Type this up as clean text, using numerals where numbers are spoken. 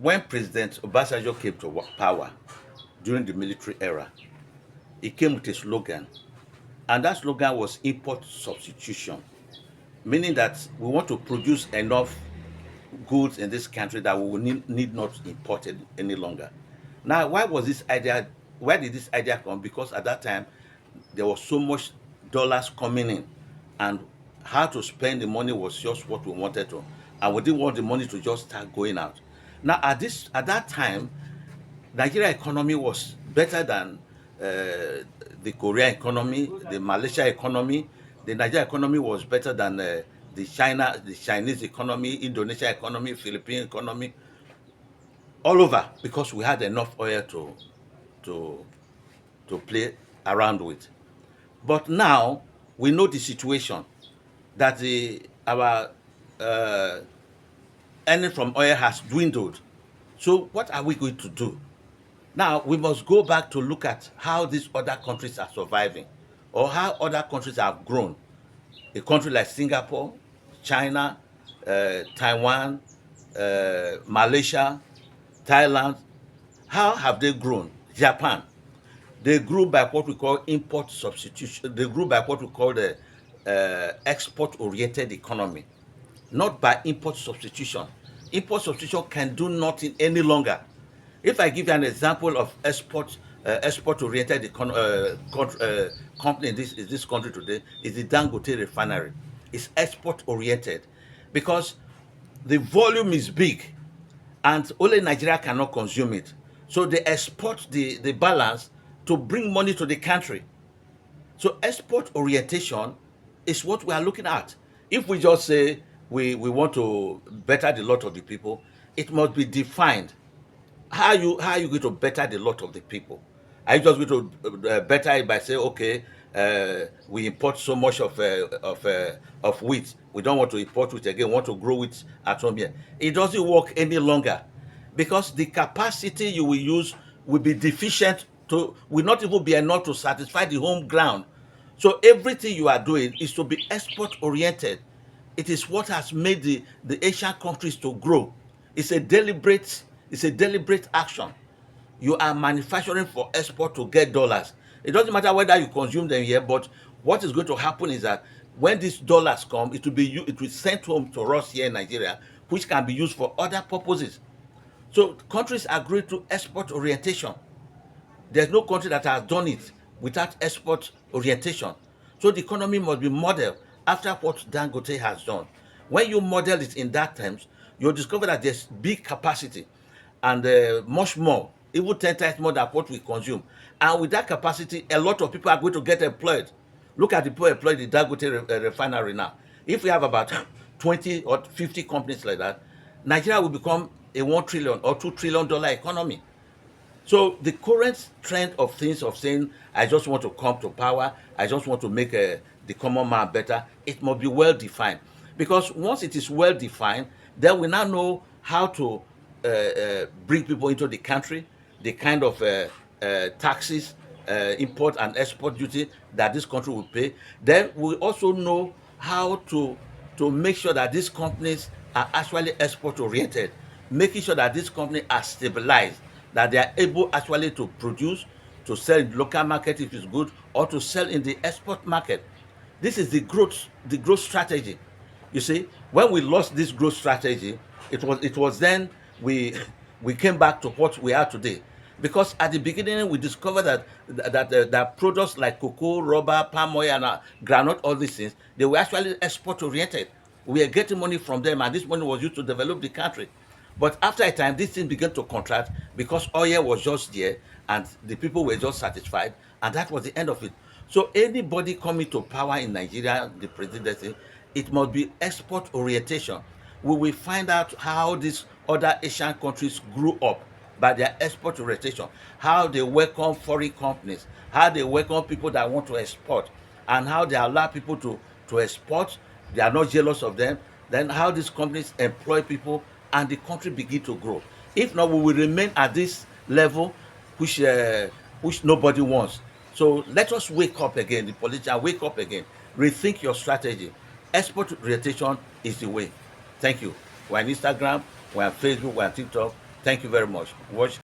when President Obasanjo came to power during the military era, he came with a slogan, and that slogan was import substitution, meaning that we want to produce enough goods in this country that we will need not import it any longer. Now, why was this idea? Where did this idea come? Because at that time, there was so much dollars coming in, and how to spend the money was just what we wanted to, and we didn't want the money to just start going out. Now, at that time, Nigeria economy was better than the Korean economy, the Malaysia economy. The Nigeria economy was better than the Chinese economy, Indonesia economy, Philippine economy, all over, because we had enough oil to to play around with. But now we know the situation that our uh, earning from oil has dwindled. So what are we going to do? Now we must go back to look at how these other countries are surviving, or how other countries have grown. A country like Singapore, China, Taiwan, Malaysia, Thailand, how have they grown? Japan, they grew by what we call import substitution. They grew by what we call the export-oriented economy, not by import substitution. Import substitution can do nothing any longer. If I give you an example of export-oriented company in this country today, is the Dangote refinery. It's export-oriented because the volume is big and only Nigeria cannot consume it. So they export the balance to bring money to the country. So export orientation is what we are looking at. If we just say we want to better the lot of the people, it must be defined. How are you going to better the lot of the people? Are you just going to better it by saying, okay, we import so much of wheat, we don't want to import wheat again, we want to grow wheat at home here? It doesn't work any longer because the capacity you will use will be deficient, will not even be enough to satisfy the home ground. So everything you are doing is to be export oriented. It is what has made the Asian countries to grow. It's a deliberate action. You are manufacturing for export to get dollars. It doesn't matter whether you consume them here, but what is going to happen is that when these dollars come, it will sent home to us here in Nigeria, which can be used for other purposes. So countries agree to export orientation. There's no country that has done it without export orientation. So the economy must be modeled after what Dangote has done. When you model it in that terms, you'll discover that there's big capacity and much more, even 10 times more than what we consume. And with that capacity, a lot of people are going to get employed. Look at the people employed in Dangote refinery now. If we have about 20 or 50 companies like that, Nigeria will become a $1 trillion or $2 trillion economy. So the current trend of things of saying, I just want to come to power, I just want to make the common man better, it must be well defined. Because once it is well defined, then we now know how to bring people into the country, the kind of taxes, import and export duty that this country will pay. Then we also know how to make sure that these companies are actually export oriented, making sure that these companies are stabilized, that they are able actually to produce, to sell in the local market if it's good, or to sell in the export market. This is the growth strategy. You see, when we lost this growth strategy, it was then we came back to what we are today. Because at the beginning we discovered that products like cocoa, rubber, palm oil, and groundnut, all these things, they were actually export oriented. We were getting money from them, and this money was used to develop the country. But after a time, this thing began to contract because oil was just there and the people were just satisfied, and that was the end of it. So anybody coming to power in Nigeria, the presidency, it must be export orientation. We will find out how these other Asian countries grew up by their export orientation, how they welcome foreign companies, how they welcome people that want to export, and how they allow people to export. They are not jealous of them. Then how these companies employ people and the country begin to grow. If not, we will remain at this level, which nobody wants. So let us wake up again, the politicians wake up again, rethink your strategy. Export orientation is the way. Thank you. We're on Instagram, we're on Facebook, we're on TikTok. Thank you very much. Watch